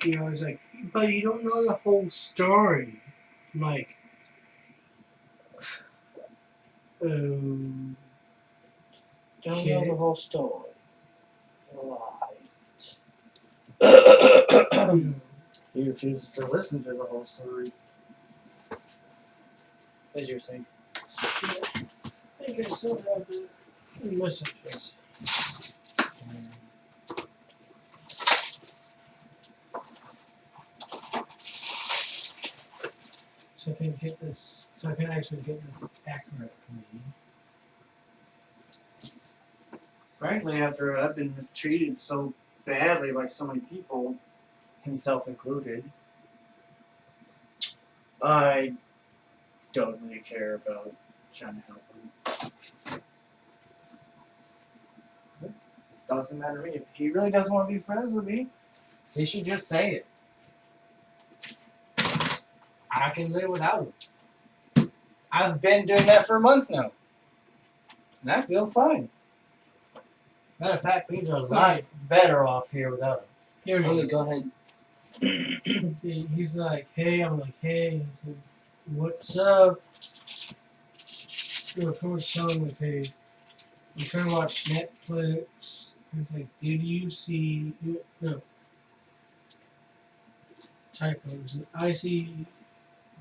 He's like, but you don't know the whole story. I'm like, um, Don't know the okay. whole story. Right. He refuses to listen to the whole story. As you're saying. I think I still have the messages. So I can get this. So I can actually get this accurately. Frankly, after I've been mistreated so badly by so many people, himself included, I don't really care about trying to help him. Doesn't matter to me. If he really doesn't want to be friends with me, he should just say it. I can live without him. I've been doing that for months now. And I feel fine. Matter of fact, things are a lot better off here without him. Here Okay, he go ahead. He's like, hey. I'm like, hey. He's like, what's up? Of course, telling me, hey, I'm trying to watch Netflix. He's like, did you see? No, typos. I see.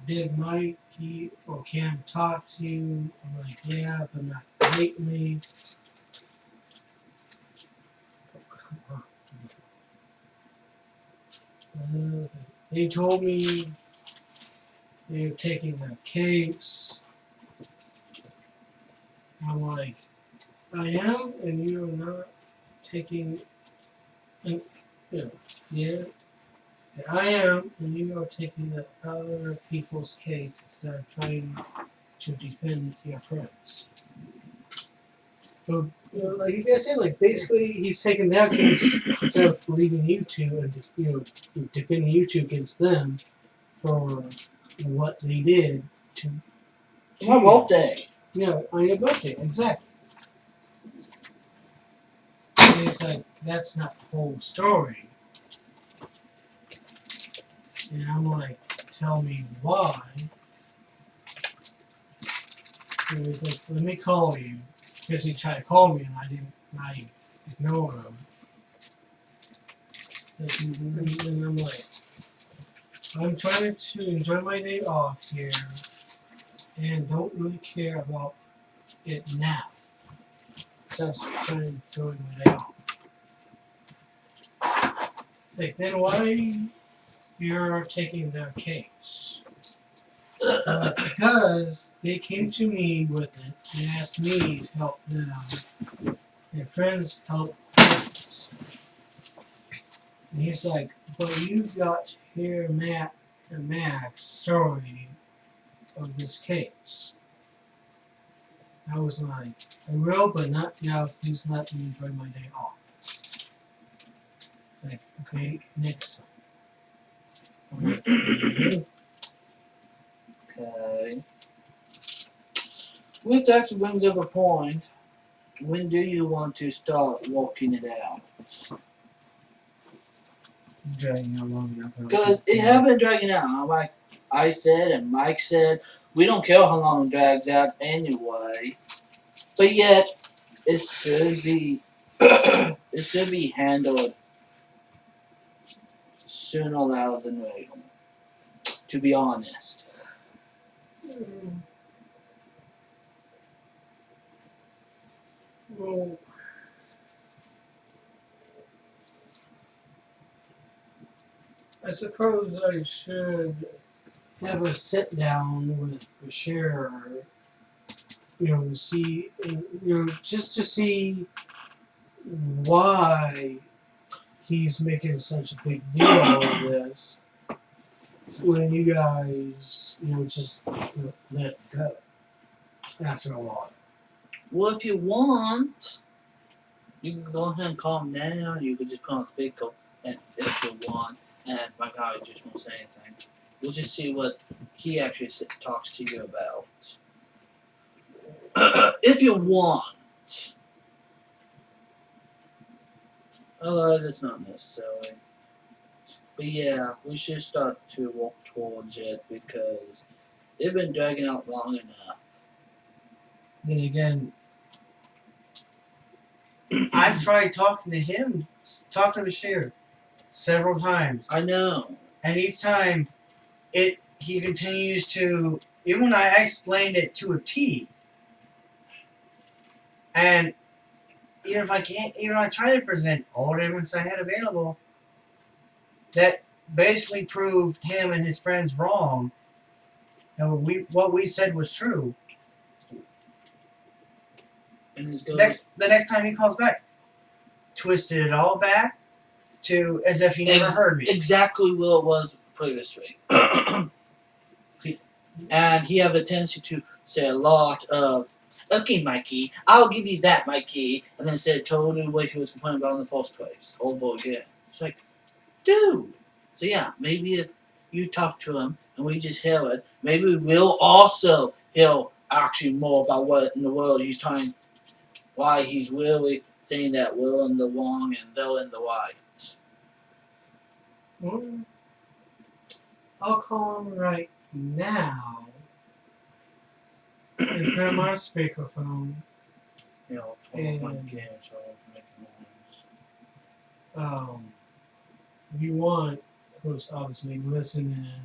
Did Mikey or Cam talk to you? I'm like, yeah, but not lately. Oh, come on. They told me they're taking the case. I'm like, I am, and you are not taking. And, yeah, I am, and you are taking the other people's case instead of trying to defend your friends. So, like you guys said, like basically he's taking their case instead of believing you two and defending you two against them for what they did to My you. birthday. Yeah, on your birthday, exactly. And it's like that's not the whole story. And I'm like, tell me why. And he's like, let me call you. Because he tried to call me and I ignored him. And I'm like, I'm trying to enjoy my day off here and don't really care about it now. So I'm trying to enjoy my day off. It's like, then why you're taking their case? Because they came to me with it and asked me to help them. Their friends help others. And he's like, but you've got to hear Matt and Mac's story of this case. I was like, I will, but not now. Please let me enjoy my day off. It's like, okay, next time. Okay. Which actually brings up a point. When do you want to start walking it out? He's dragging out long enough. Because it has been dragging out. Like I said and Mike said, we don't care how long it drags out anyway. But yet, it should be it should be handled sooner rather than later. To be honest. Well, I suppose I should have a sit down with Bashir, to see, just to see why he's making such a big deal of this when you guys, just let it go after a while. Well, if you want, you can go ahead and call him now. You could just put on speaker, and if you want, and my guy just won't say anything. We'll just see what he actually talks to you about. If you want. Otherwise, it's not necessary. But yeah, we should start to walk towards it because it's been dragging out long enough. Then again, I've tried talking to him, talking to Bashir several times, I know. and each time, he continues to. Even when I explained it to a T, and even if I can't, even I try to present all the evidence I had available, that basically proved him and his friends wrong, and what we said was true. And this goes. The next time he calls back, twisted it all back to as if he never heard me. Exactly what it was previously. And he have a tendency to say a lot of, okay, Mikey, I'll give you that, Mikey, and then say totally what he was complaining about in the first place. Old boy again. It's like, dude. So yeah, maybe if you talk to him and we just hear it, maybe we'll also hear actually more about what in the world he's trying, why he's really saying that we're in the wrong and they're in the right. Well, I'll call him right now. And put him on speakerphone. You know, 21 And- games, so making noise. If you want, of course, obviously listen in.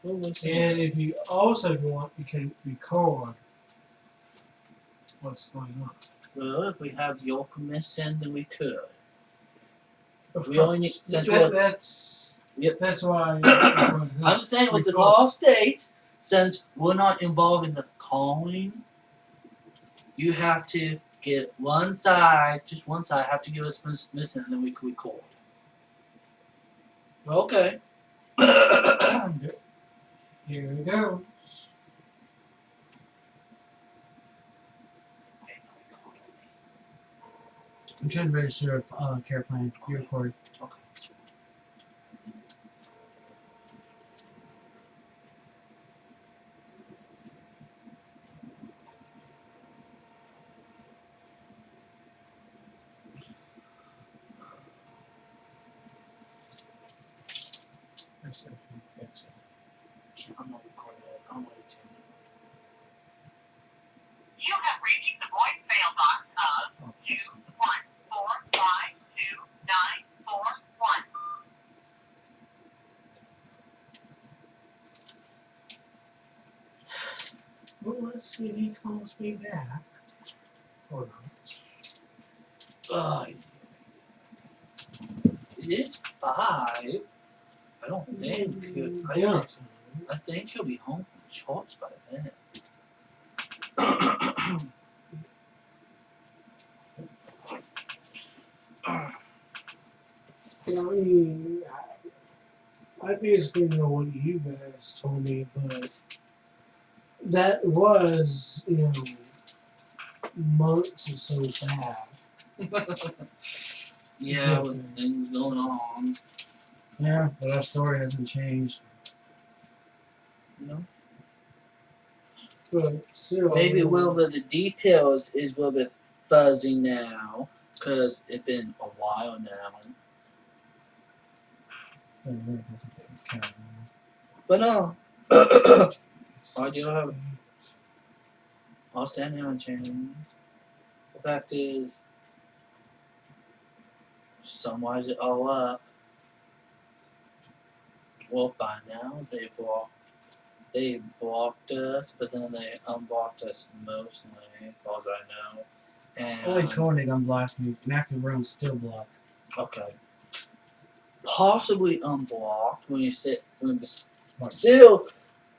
Well, listen. And if you also want, you can record what's going on. Well, if we have your permission, then we could. Of We only need- course. since That- we're- that's Yep. that's why. I'm just saying, with the Record. law states, since we're not involved in the calling, you have to get one side, just one side, have to give us permission, and then we can record. Okay. Here we go. I'm trying to register a care plan. You record. Okay. That's it. That's it. I'm not recording it. I'm waiting. You have reached the voicemail box of Oh, 214529141. well, let's see if he calls me back. Hold on. It is 5. I don't think. Yeah. I think he'll be home from church by then. I mean, I basically know what you guys told me, but that was, months or so back. Yeah, with things going on. Yeah, but our story hasn't changed. You know? But still, Maybe a little bit of the details is a little bit fuzzy now, because it's been a while now. It really doesn't count. But no, I do have I'll stand here and change. The fact is, summarize it all up. We'll find out. They blocked us, but then they unblocked us mostly, as far as I know. And Only Koenig unblocked me. Active Room's still blocked. okay, possibly unblocked when What? still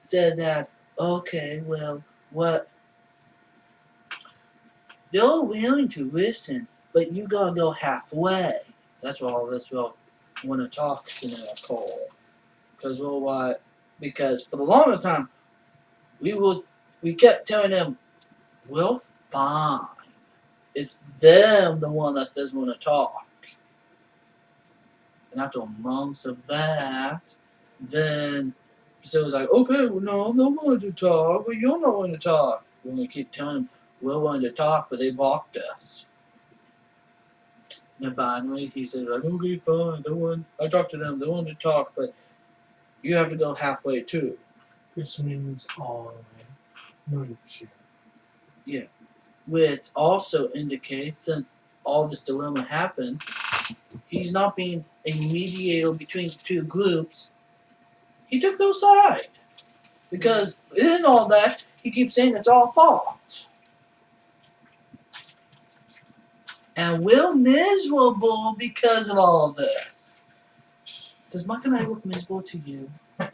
said that. Okay, well, what? They're willing to listen, but you gotta go halfway. That's what all this will want to talk scenario call. Because for the longest time, we kept telling them, we're fine. It's them, the one that doesn't want to talk. And after months of that, then so it was like, okay, well, no, they're willing to talk, but you're not willing to talk. When we keep telling them we're willing to talk, but they blocked us. And finally, he said, like, okay, fine. I talked to them. They wanted to talk, but you have to go halfway too. Which means all the way. 90%. Which also indicates, since all this dilemma happened, he's not being a mediator between the two groups. He took no side. Because in all that, he keeps saying it's all fault. And we're miserable because of all of this. Does Mike and I look miserable to you? No.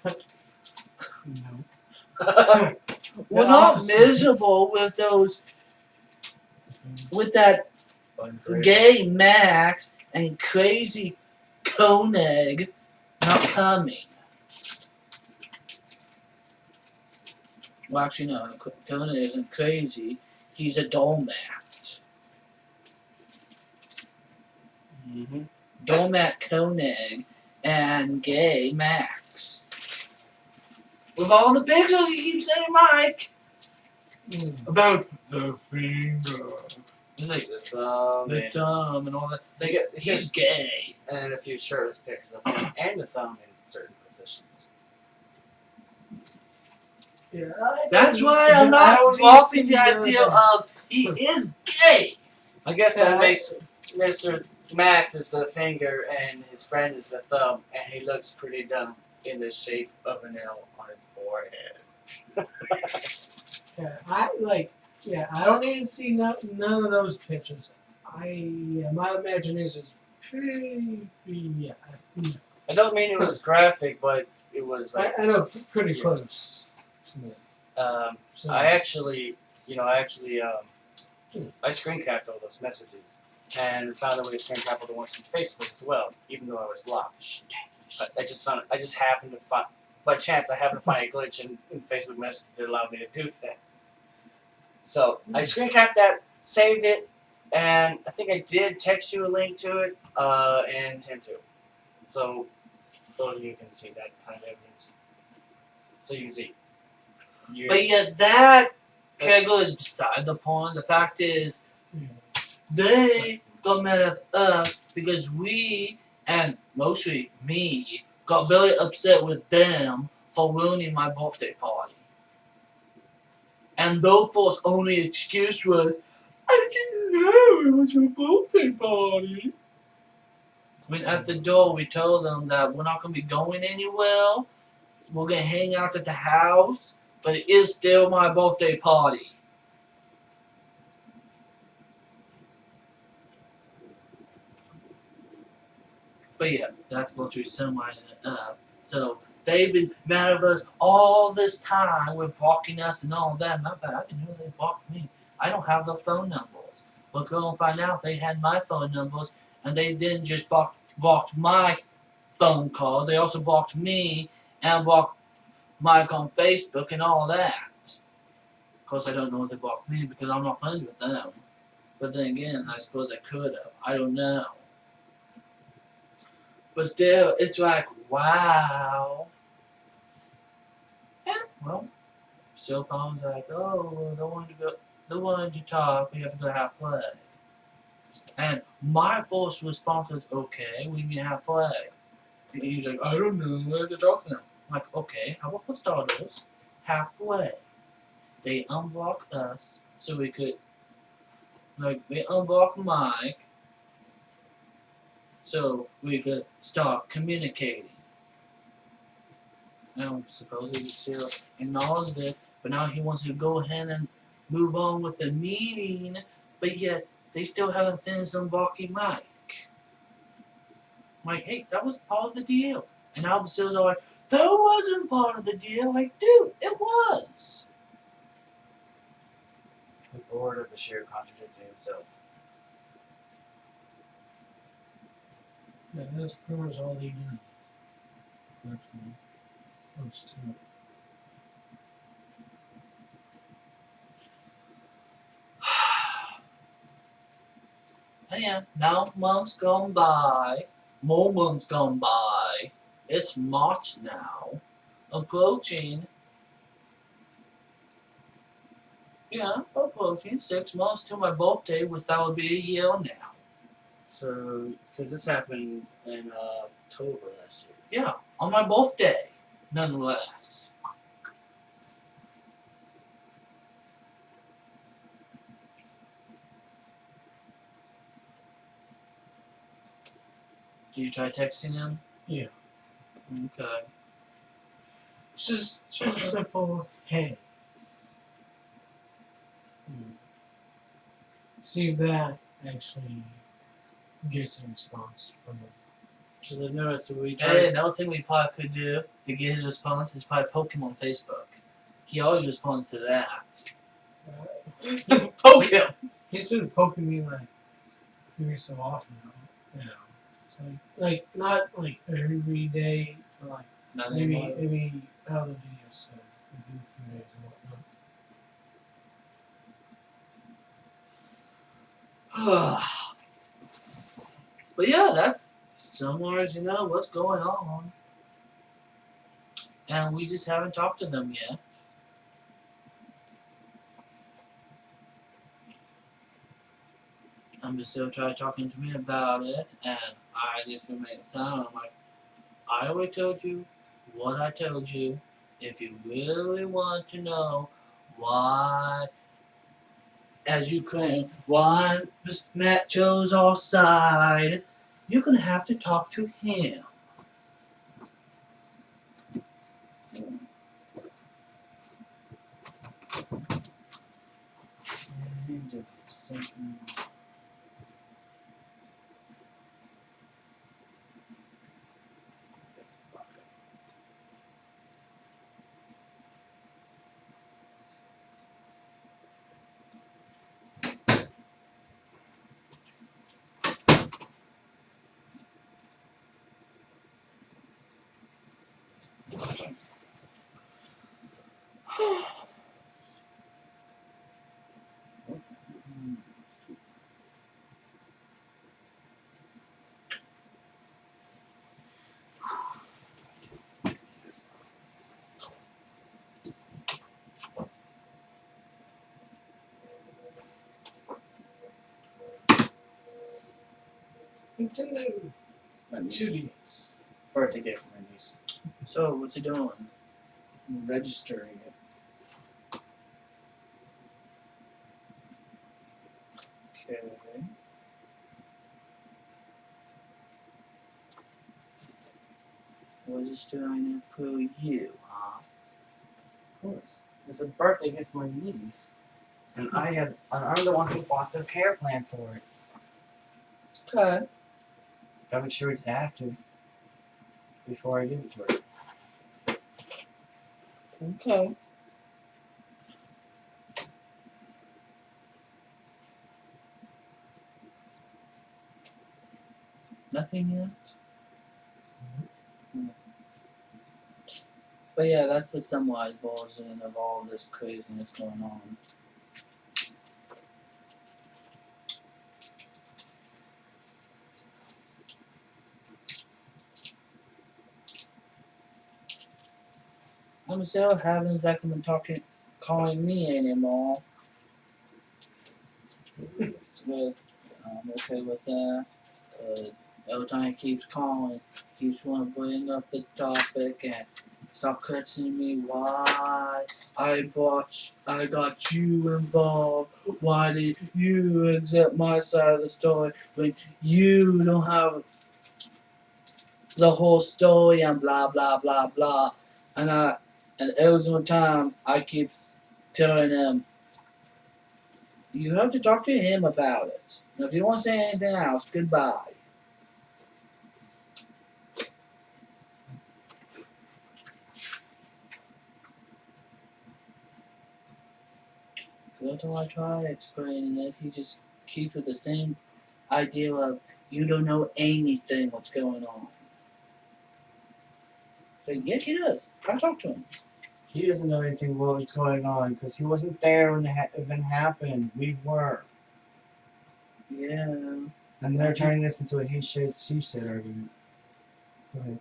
We're The not opposite. miserable with those, with that gay Max and crazy Koenig not coming. Well, actually, no, Koenig isn't crazy. He's a Dolmat. Mm-hmm. Dolmat Koenig and gay Max. With all the pictures you keep sending Mike about the finger. He's like the thumb The and, thumb and all that. He's he's gay. and a few shirtless pictures of him and the thumb in certain positions. Yeah, That's why I'm I not don't dropping need the to see idea of he is gay. I guess Yeah, that I- makes Mr. Max is the finger and his friend is the thumb, and he looks pretty dumb in the shape of an L on his forehead. I don't need to see none of those pictures. My imagination is pretty, yeah. I don't mean it was graphic, but it was like, I know pretty Yeah. close. To it. So, I actually I screen capped all those messages and found a way to screen cap all the ones from Facebook as well, even though I was blocked. But I just happened to find, by chance, I happened to find a glitch in Facebook Messenger that allowed me to do that. So I screen capped that, saved it, and I think I did text you a link to it, and him too. So both of you can see that kind of evidence. So you can see. But yet that That's- Kegel is beside the point. The fact is, yeah. they got mad at us because we, and mostly me, got very upset with them for ruining my birthday party. And Therefores only excuse was, I didn't know it was your birthday party. I mean, at the door, we told them that we're not going to be going anywhere. We're going to hang out at the house, but it is still my birthday party. But yeah, that's what you're summarizing it up. So they've been mad at us all this time with blocking us and all that. Matter of fact, I didn't know they blocked me. I don't have the phone numbers. But go and find out they had my phone numbers, and they didn't just blocked my phone calls. They also blocked me and blocked Mike on Facebook and all that. Of course, I don't know if they blocked me because I'm not friends with them. But then again, I suppose they could have. I don't know. But still, it's like, wow. Yeah, well, still phones like, oh, they wanted to talk, we have to go halfway. And my first response was, okay, we can halfway. And he's like, I don't know, we have to talk to them. I'm like, okay, how about for starters, halfway? They unblocked us so we could, like, they unblocked Mike so we could start communicating. I suppose he still acknowledged it, but now he wants to go ahead and move on with the meeting, but yet they still haven't finished unblocking Mike. I'm like, hey, that was part of the deal. And now the sales are like, that wasn't part of the deal. Like, dude, it was. The board of Bashir contradicting himself. Yeah, that's pretty much all they do. Actually, close to it. And yeah, now months gone by, more months gone by. It's March now, approaching. Yeah, approaching 6 months to my birthday, which that would be a year now. So, because this happened in October last year. Yeah, on my birthday, nonetheless. Did you try texting him? Yeah. Okay. Just a simple hey. See if that actually gets a response from him. Because I noticed that we Hey, tried. another thing we probably could do to get his response is probably poke him on Facebook. He always responds to that. Poke him! He's been poking me like every so often now. You know. So like not like every day, but like Not maybe anymore. every other day or so. Maybe a few days and whatnot. But yeah, that's similar as what's going on. And we just haven't talked to them yet. I'm just still trying talking to me about it, and I just remain silent. I'm like, I already told you what I told you. If you really want to know why, as you claim, why Matt chose our side, you're gonna have to talk to him. Nintendo It's my niece. 2D. Birthday gift for my niece. So, what's he doing? I'm registering it. Okay. Was this doing it for you, huh? Of course. It's a birthday gift for my niece. And I'm the one who bought the care plan for it. Okay. Gotta make sure it's active before I give it to her. Okay. Nothing yet? But yeah, that's the summarized version of all this craziness going on. I'm still having exactly been calling me anymore. So I'm okay with that. Every time he keeps calling, keeps wanting to bring up the topic and stop questioning me why I got you involved. Why did you accept my side of the story when you don't have the whole story and blah blah blah blah. And every single time I keep telling him, you have to talk to him about it. And if you want to say anything else, goodbye. Every time I try explaining it, he just keeps with the same idea of, you don't know anything what's going on. So yes, he does. I talk to him. He doesn't know anything about what's going on because he wasn't there when the event happened. We were. Yeah. And they're turning this into a he said, she said argument. Go ahead.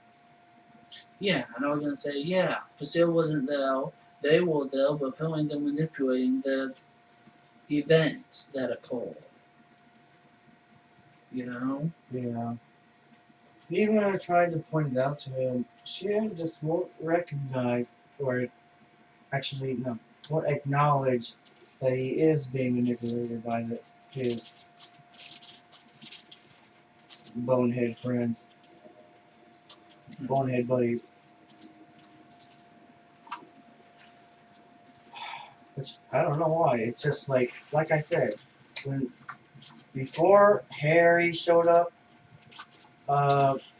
Yeah, and I was gonna say, yeah, Priscilla wasn't there. They were there, but apparently they're manipulating the events that occurred. You know? Yeah. Even when I tried to point it out to him, she just won't recognize or actually no, won't acknowledge that he is being manipulated by his bonehead friends, bonehead buddies. Which I don't know why. It's just like I said, when before Harry showed up,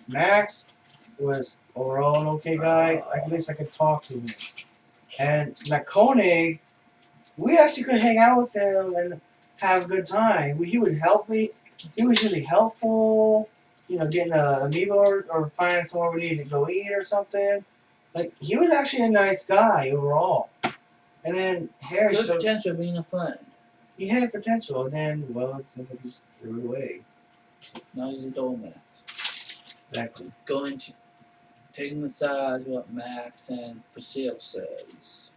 Max was overall an okay guy. At least I could talk to him. And McConig, we actually could hang out with him and have a good time. He would help me. He was really helpful. Getting a amiibo or finding somewhere we needed to go eat or something. Like he was actually a nice guy overall. And then Harry Good showed potential being a friend. he had potential, and then it seems like he just threw it away. Now he's a doormat. Exactly. Taking the sides of what Max and Priscilla says.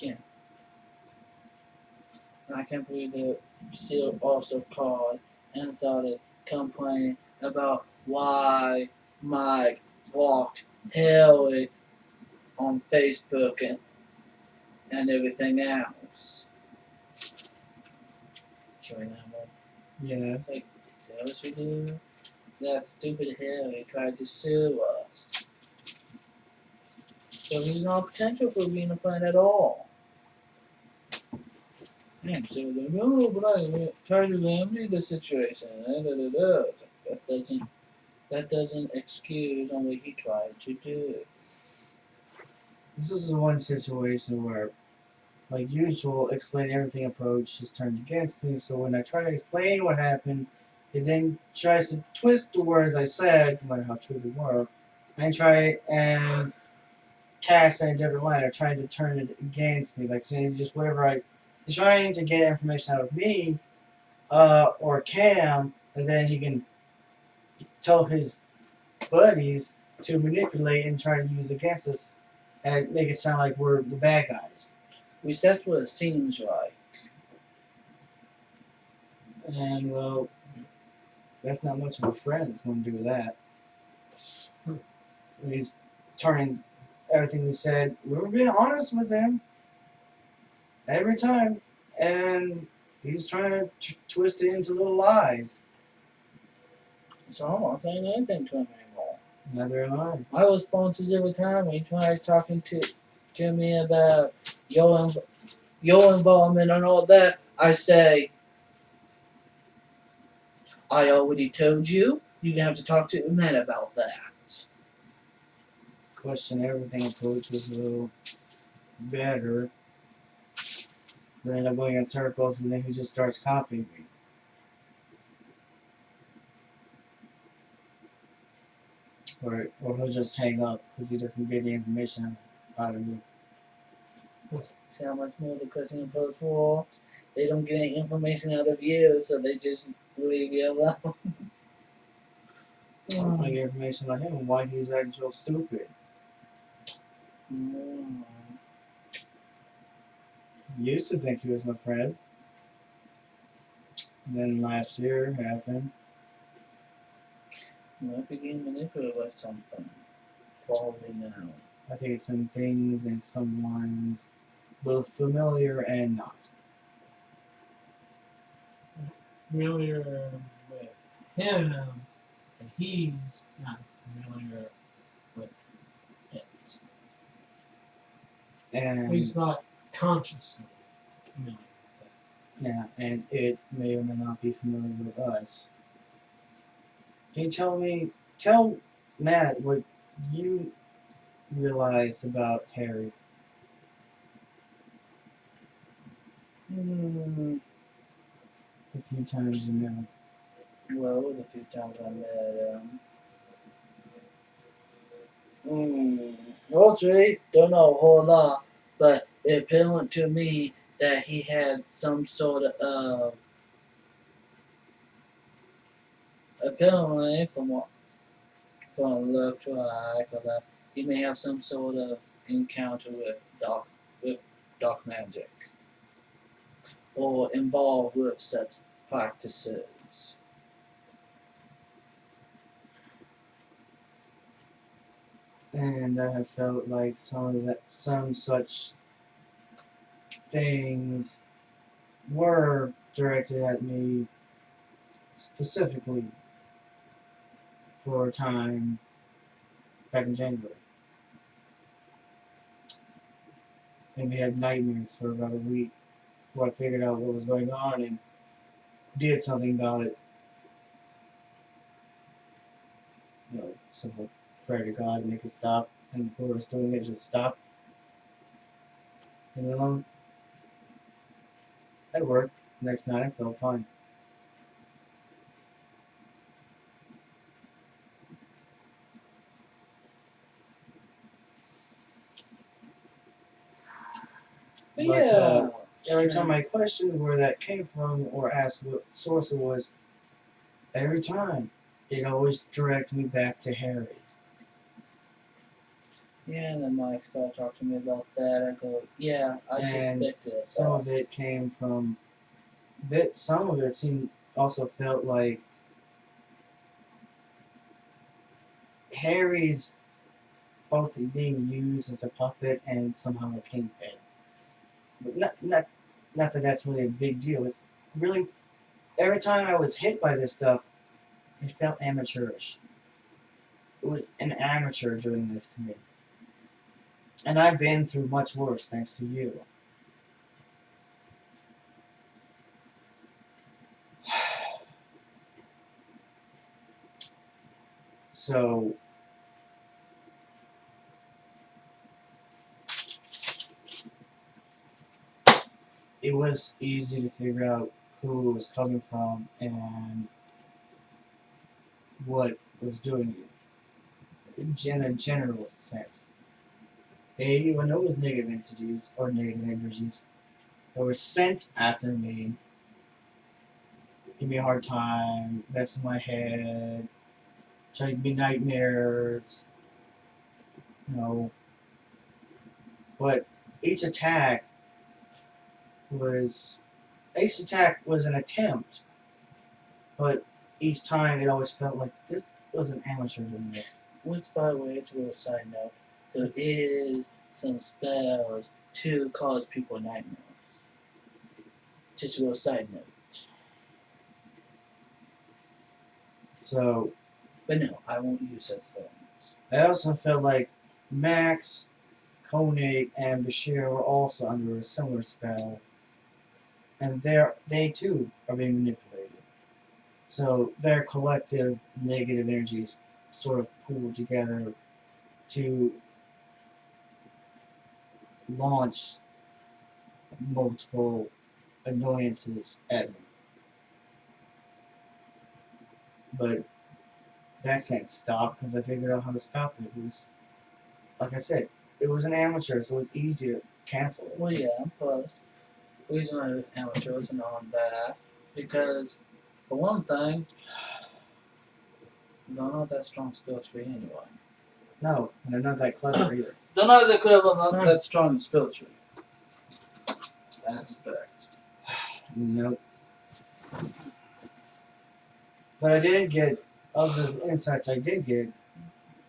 Yeah. And I can't believe that Priscilla also called and started complaining about why Mike blocked Haley on Facebook and everything else. Can we know? Yeah. Like, seriously, dude? That stupid Harry tried to sue us. So he's no potential for being a friend at all. Man, so they're like, no, but I tried to remedy the situation. That doesn't excuse on what he tried to do. This is the one situation where, like usual, explain everything approach is turned against me. So when I try to explain what happened, it then tries to twist the words I said, no matter how true they were, and try and cast it in a different light. I tried to turn it against me, like saying just whatever he's trying to get information out of me, or Cam, and then he can tell his buddies to manipulate and try to use against us and make it sound like we're the bad guys. At least that's what it seems like. And well, that's not much of a friend that's going to do that. He's turning everything we said. We were being honest with him every time, and he's trying to twist it into little lies. So I'm not saying anything to him anymore. Neither am I. My response is every time when he tries talking to me about your involvement and all that, I say, I already told you. You're gonna have to talk to Matt about that. Question everything approach was a little better. Then end up going in circles, and then he just starts copying me. Or he'll just hang up because he doesn't get any information out of me. See how much more the question approach works? They don't get any information out of you, so they just leave you alone. I'm trying to get information on him and why he's acting so stupid. I used to think he was my friend. And then last year happened. Might be getting manipulated by something. Probably now. I think it's some things and some lines, both familiar and not. Familiar with him, and he's not familiar with it. And He's not consciously familiar with yeah, and it may or may not be familiar with us. Can you tell Matt what you realized about Harry? Hmm. A few times you know. Well, with a few times I met Audrey, don't know a whole lot, but it appeared to me that he had some sort of apparently, from look like that, he may have some sort of encounter with dark magic, or involved with such practices. And I have felt like some such things were directed at me specifically for a time back in January. And we had nightmares for about a week before I figured out what was going on and did something about it. Simple prayer to God, make it stop, and whoever's doing it just stop. And it worked. Next night I felt fine. But But, yeah, Every time I questioned where that came from or asked what source it was, every time it always directed me back to Harry. yeah, and then Mike started talking to me about that. I go, yeah, I And suspected it. Some of it came from some of it also felt like Harry's both being used as a puppet and somehow a kingpin. But not that that's really a big deal. It's really every time I was hit by this stuff, it felt amateurish. It was an amateur doing this to me. And I've been through much worse thanks to you. So it was easy to figure out who it was coming from and what was doing it in a general sense. When there was negative entities or negative energies that were sent after me, give me a hard time, mess with my head, try to give me nightmares, you know. But each attack was an attempt, but each time it always felt like this was an amateur doing this. Which, by the way, to a side note, there is some spells to cause people nightmares. Just a real side note. So But no, I won't use such things. I also felt like Max, Koenig, and Bashir were also under a similar spell, and they too are being manipulated. So their collective negative energies sort of pooled together to launch multiple annoyances at me. But that sent stop because I figured out how to stop it. It was, like I said, it was an amateur, so it was easy to cancel it. Well, yeah, plus, the reason I was amateurs and all that, because, for one thing, they're not that strong spell tree anyway. No, and they're not that clever either. They're not the equivalent of that strong spell tree. Aspect. Nope. But I did get, of the insights I did get,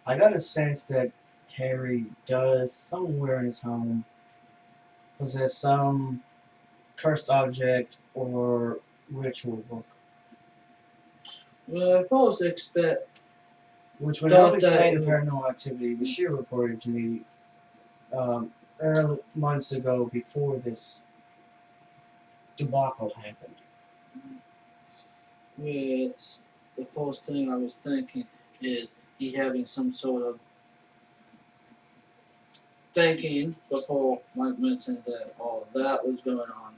I got a sense that Harry does, somewhere in his home, possess some cursed object or ritual book. Well, I first expect. Which would Thought help explain that- the paranormal activity Bashir reported to me early months ago before this debacle happened. With the first thing I was thinking is he having some sort of thinking before Mike mentioned that all that was going on,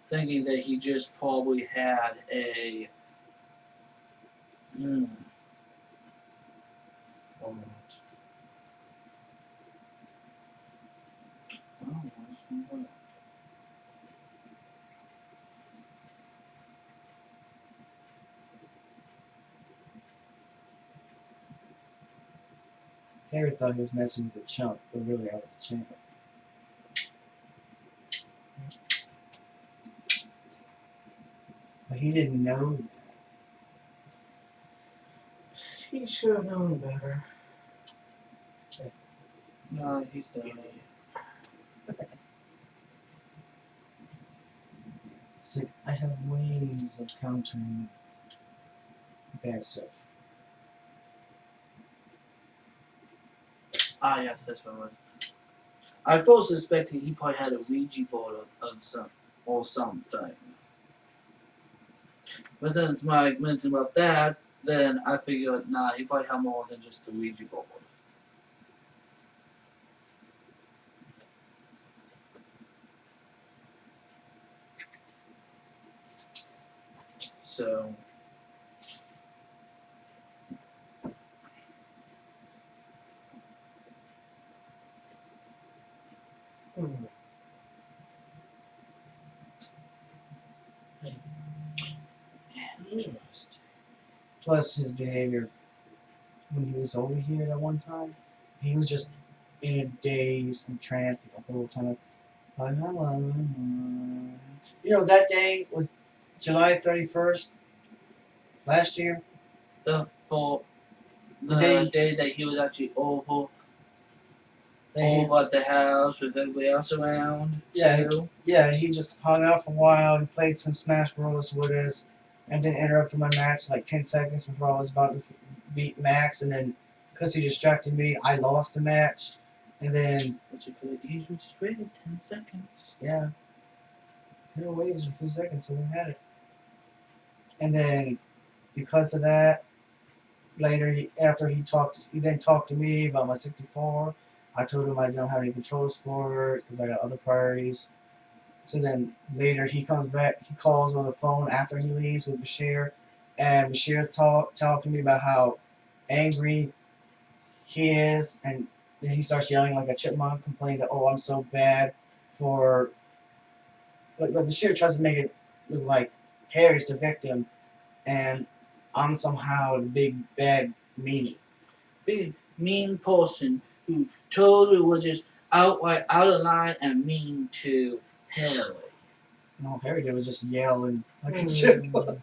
thinking that he just probably had a Harry thought he was messing with the chump, but really I was the champ. But he didn't know that. He should have known better. No, he's done. It's like I have ways of countering bad stuff. Ah, yes, that's what it was. I first suspected he probably had a Ouija board or something. But since Mike mentioned about that, then I figured, nah, he probably had more than just the Ouija board. So, Hmm. interesting. Plus his behavior when he was over here that one time, he was just in a daze and trance the whole time. You know that day was July 31st last year. The The day- day that he was actually over They- at the house with everybody else around. Yeah, too. Yeah, he just hung out for a while. He played some Smash Bros. With us, and then interrupted my match like 10 seconds before I was about to beat Max. And then, because he distracted me, I lost the match. And then, Which you could have easily just waited 10 seconds. yeah, could have waited a few seconds so we had it. And then, because of that, later after he then talked to me about my 64. I told him I don't have any controls for it because I got other priorities. So then later he comes back, he calls on the phone after he leaves with Bashir, and Bashir's talking to me about how angry he is, and then he starts yelling like a chipmunk, complaining that, oh, I'm so bad for. Like Bashir tries to make it look like Harry's the victim, and I'm somehow the big bad meanie. Big mean person who totally was just outright out of line and mean to Harry. No, Harry did was just yell and like a Hmm. chipmunk.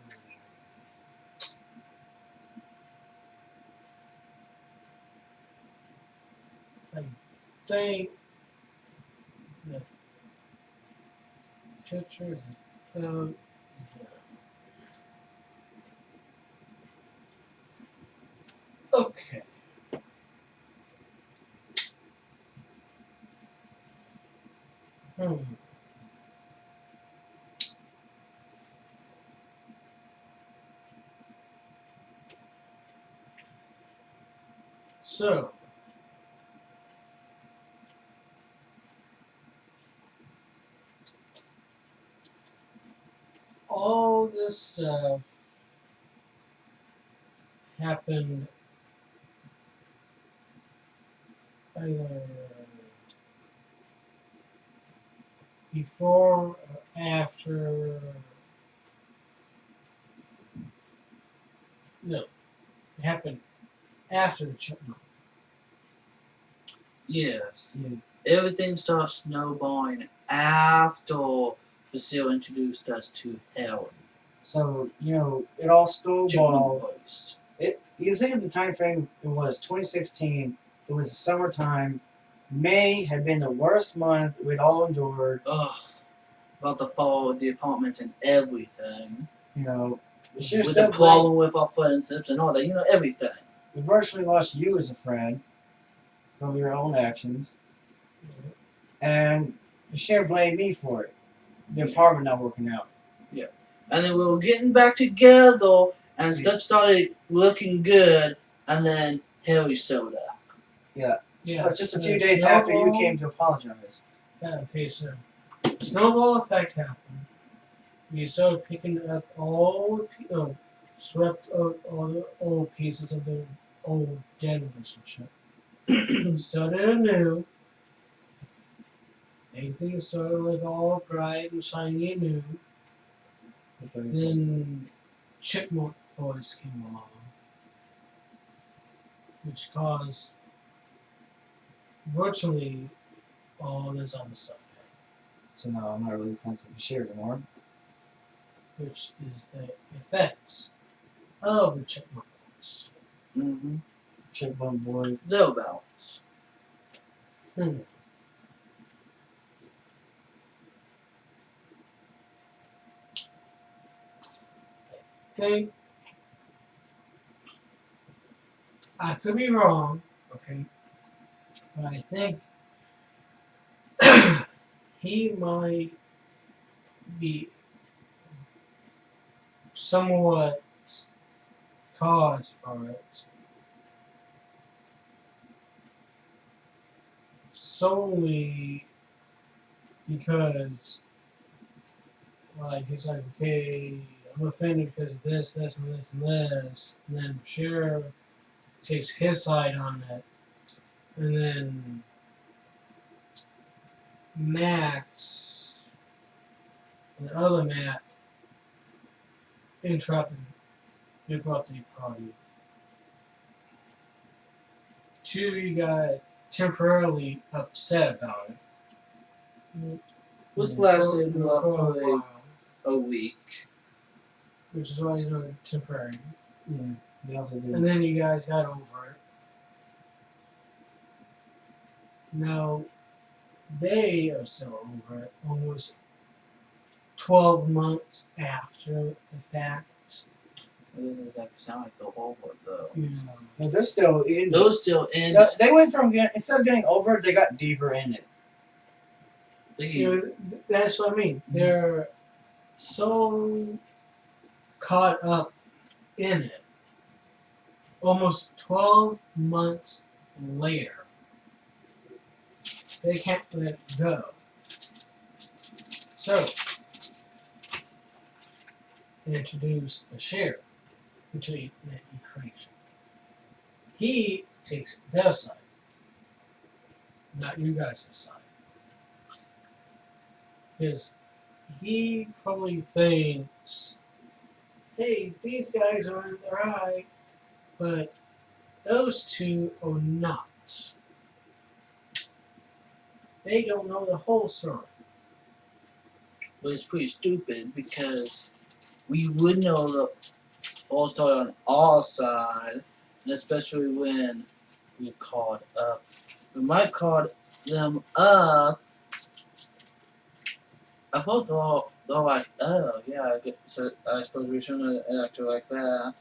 Think the pictures of okay. Hmm. So all this stuff happened before or after. No, it happened after the chipmunk. Yes. Yeah. Everything starts snowballing after Basil introduced us to Harry. So, it all Chipmunk snowballed. voice. You think of the time frame, it was 2016, it was the summertime. May had been the worst month we'd all endured. Ugh. About the fall of the apartments and everything. Bashir With still the problem with our friendships and all that, everything. we virtually lost you as a friend from your own actions. And Bashir blamed me for it. The apartment not working out. And then we were getting back together and stuff started looking good and then Harry showed up. Yeah. But just a so few days after you snowball- came to apologize. Yeah, okay, so snowball effect happened. You started picking up swept up all the old pieces of the old dead relationship. Started anew. Everything started like all bright and shiny and new. Then Chipmunk voice came along, which caused virtually all this other stuff, So now I'm not really friends with Bashir anymore. which is the effects of the chipmunk voice. Mm-hmm. Chipmunk boy. No balance. Think I could be wrong, okay, but I think he might be somewhat caused for it solely because, like, he's like, okay, I'm offended because of this, this, and this, and this, and then Bashir takes his side on it, and then Max, the other Matt, interrupted the birthday party. Two, you got temporarily upset about it. Which For- lasted for a roughly while, a week. which is why he's doing temporary. Yeah. They also did. And then you guys got over it. Now, they are still over it almost 12 months after the fact. It doesn't exactly sound like they're over though. No, they're still in. Those still in. They went from instead of getting over it, they got deeper in it. You know, that's what I mean. They're so caught up in it. Almost 12 months later, they can't let it go. So, they introduce a sheriff between that equation. He takes their side, not you guys' side. Because he probably thinks, hey, these guys are in the right, but those two are not. They don't know the whole story. But it's pretty stupid because we would know the whole story on our side, and especially when we called up. We might call them up. I thought they're like, oh yeah, I get. So I suppose we shouldn't act like that.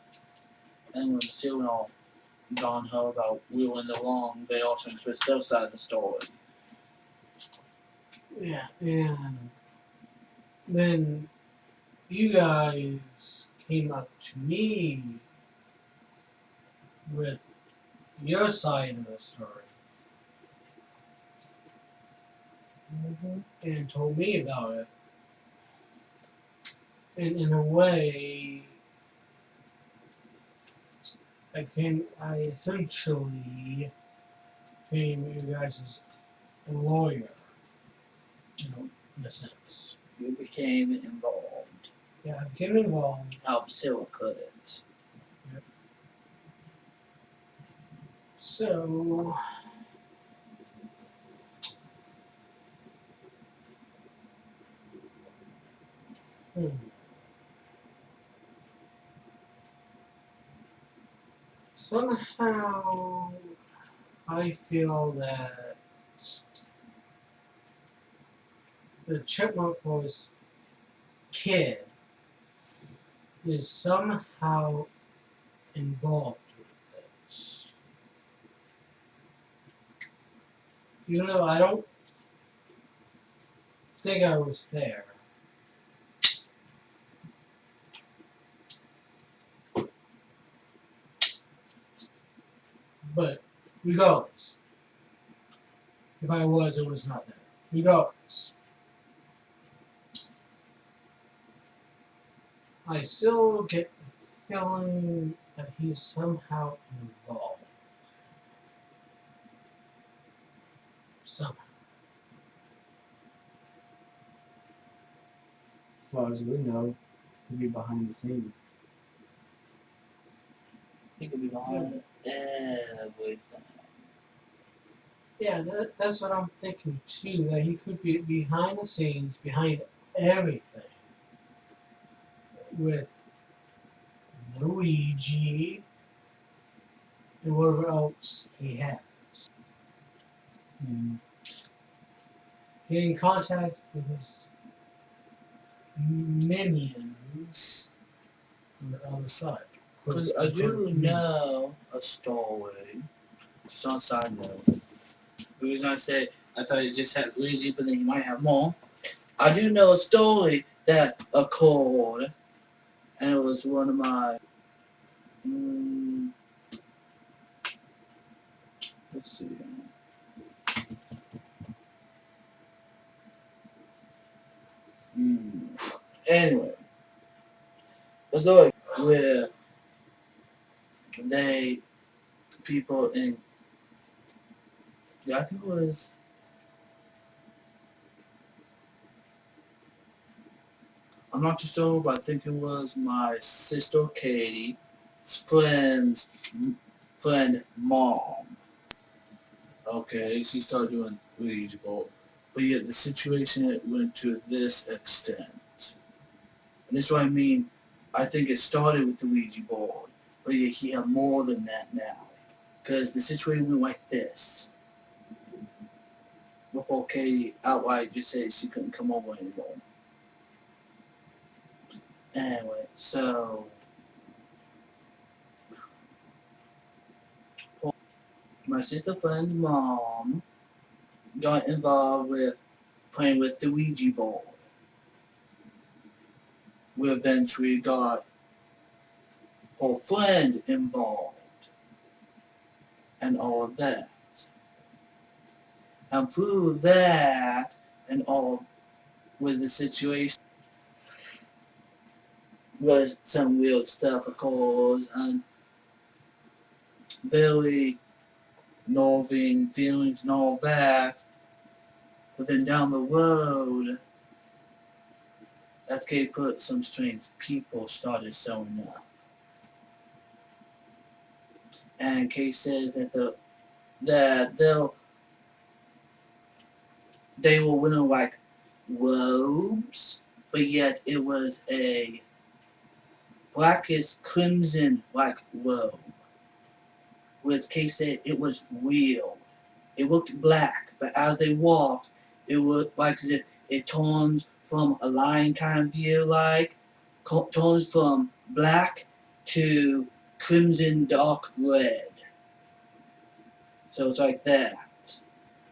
And when Seal and all gone ho about we were in the wrong, they also switched their side of the story. Yeah, and then you guys came up to me with your side of the story. And told me about it. And in a way, I essentially became you guys' lawyer, in a sense. You became involved. Yeah, I became involved. How Seal couldn't. So, somehow I feel that the Chipmunk Boys kid is somehow involved with this. Even though I don't think I was there. But regardless, if I was, it was not there. Regardless, I still get the feeling that he's somehow involved. Somehow. As far as we know, could be behind the scenes. He could be behind everything. Yeah, that's what I'm thinking too. That he could be behind the scenes, behind everything, with Luigi and whatever else he has. Get in contact with his minions on the other side. Because I do know a story, just on a side note. The reason I say I thought it just had Luigi, but then he might have more. I do know a story that occurred, and it was one of my. Let's see. Anyway, a story where they people in I think it was I'm not too sure, but I think it was my sister Katie's friend mom. Okay, she started doing Ouija board, but yet the situation went to this extent, and this is what I mean. I think it started with the Ouija board, but yet he had more than that now, because the situation went like this. Before Katie outright just said she couldn't come over anymore. Anyway, so my sister friend's mom got involved with playing with the Ouija board. We eventually got her friend involved and all of that. And through that and all with the situation was some weird stuff of course and very gnawing feelings and all that. But then down the road, as Kate put, some strange people started showing up. And Kate says that they were wearing like robes, but yet it was a blackish crimson like robe. Which Kate said it was real. It looked black, but as they walked, it looked like as if it turns from a lion kind of view, like turns from black to crimson dark red. So it's like that.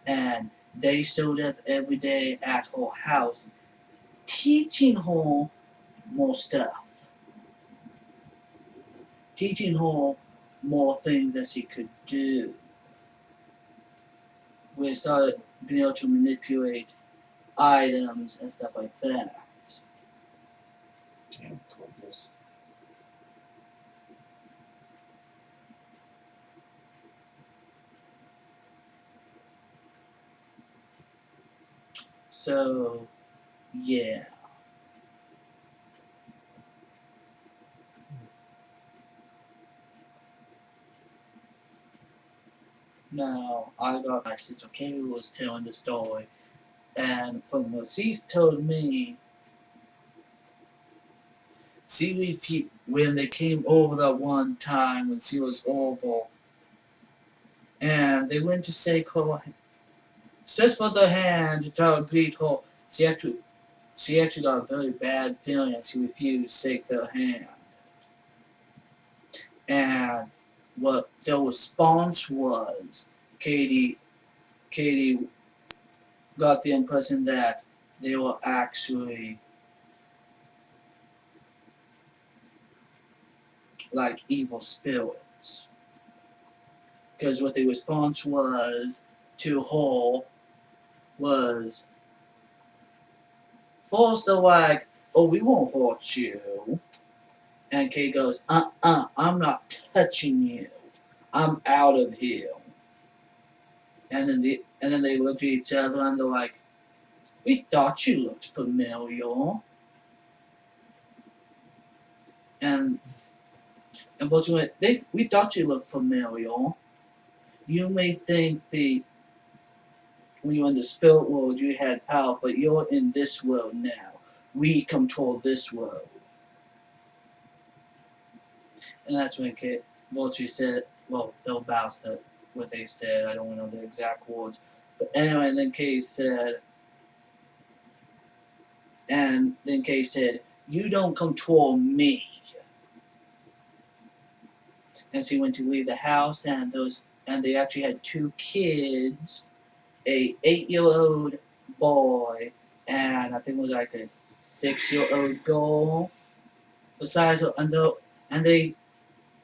And they showed up every day at her house, teaching her more stuff. Teaching her more things that she could do. We started being able to manipulate items and stuff like that. Damn, goodness. So, yeah. Now, I got my sister Katie who was telling the story, and from what she's told me, when they came over that one time when she was over, and they went to shake her, stretch for the hand to try to greet her. She actually got a very bad feeling and she refused to shake their hand. And what their response was, Katie got the impression that they were actually like evil spirits. Because what the response was to her was first they're like, oh, we won't hurt you. And Kate goes, I'm not touching you. I'm out of here. And then they look at each other and they're like, we thought you looked familiar. And unfortunately, we thought you looked familiar. You may think the when you were in the spirit world, you had power, but you're in this world now. We control this world. And that's when Vulture said, well, Phil Bow said what they said. I don't know the exact words. But anyway, and then Katie said, you don't control me. And so he went to leave the house, and they actually had two kids, a 8-year-old boy, and I think it was like a 6-year-old girl. Besides, and they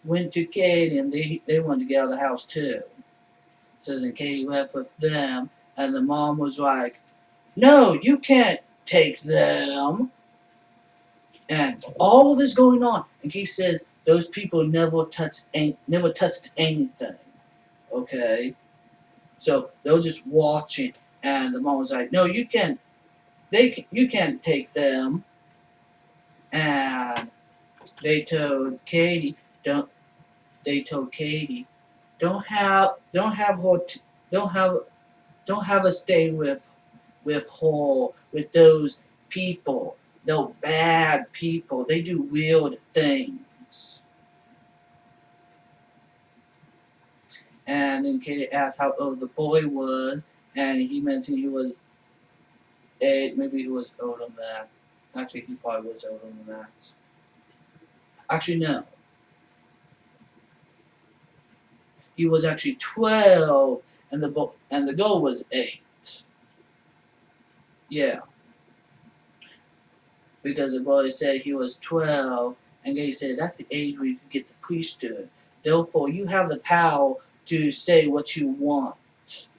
went to Katie, and they wanted to get out of the house too. So then Katie left with them, and the mom was like, "No, you can't take them." And all of this going on, and he says those people never touched anything. Okay, so they were just watching, and the mom was like, "No, you can't. You can't take them." And they told Katie, "Don't." They told Katie, "Don't have her. Don't have us stay with her with those people. They're bad people. They do weird things." And then Katie asked how old the boy was, and he mentioned he was 8, maybe he was older than that. Actually, he probably was older than that. Actually, no. He was actually 12, and the girl was 8. Yeah. Because the boy said he was 12, and they said that's the age where you can get the priesthood. Therefore, you have the power to say what you want.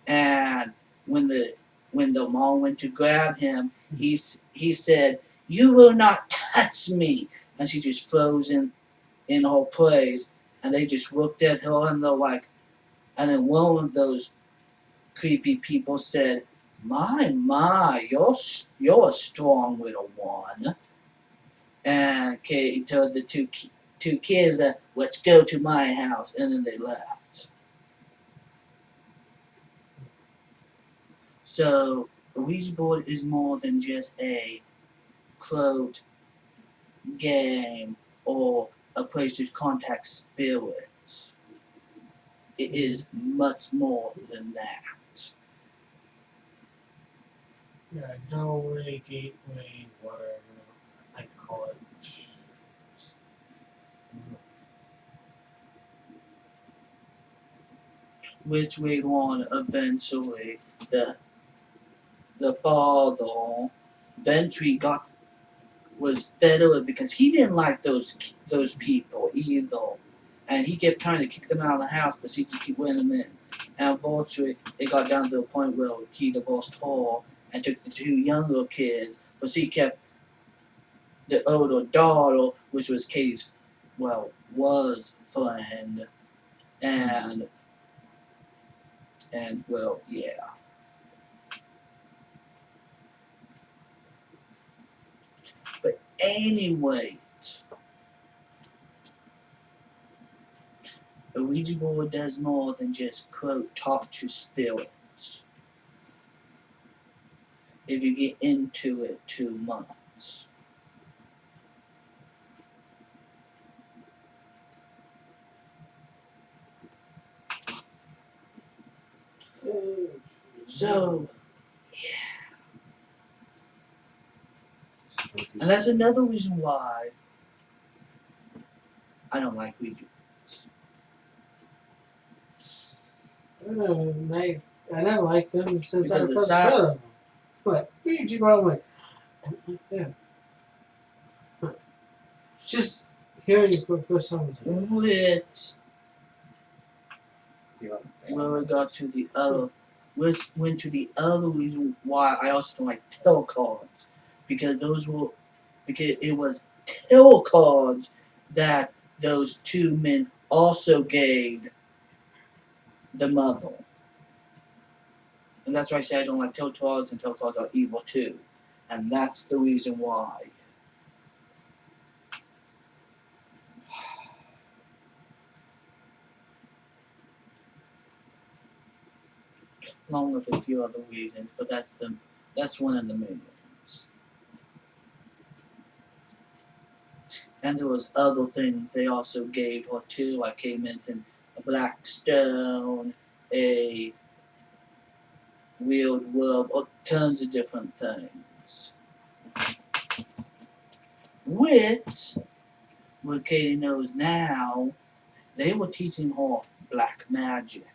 And when the mom went to grab him, he said, "You will not touch me," and she just froze in her place, and they just looked at her, and they're like, and then one of those creepy people said, My, you're a strong little one." And Katie told the two kids that, "Let's go to my house," and then they left. So the Ouija board is more than just a quote game or a place to contact spirits. It is much more than that. Yeah, doorway, gateway, whatever I call it. Which we want eventually the father eventually was fed up because he didn't like those people either, and he kept trying to kick them out of the house, but he just keep letting them in. And unfortunately, it got down to a point where he divorced her and took the two younger kids, but he kept the older daughter, which was Katie's, was friend, and well, yeah. But anyway, a Ouija board does more than just, quote, talk to spirits if you get into it too much. So, and that's another reason why I don't like Ouija boards. I never liked them since I Because the first side- heard of them. But Ouija board, I'm like, I don't like them. Just hearing it for the first time. Which really got to the other, went to the other reason why I also don't like tarot cards, because it was tarot cards that those two men also gave the mother, and that's why I say I don't like tarot cards, and tarot cards are evil too, and that's the reason why. along with a few other reasons, but that's one of the main ones. And there was other things they also gave her too, like he mentioned a black stone, a wheeled wub, tons of different things. Which, what Katie knows now, they were teaching her black magic.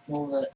Well,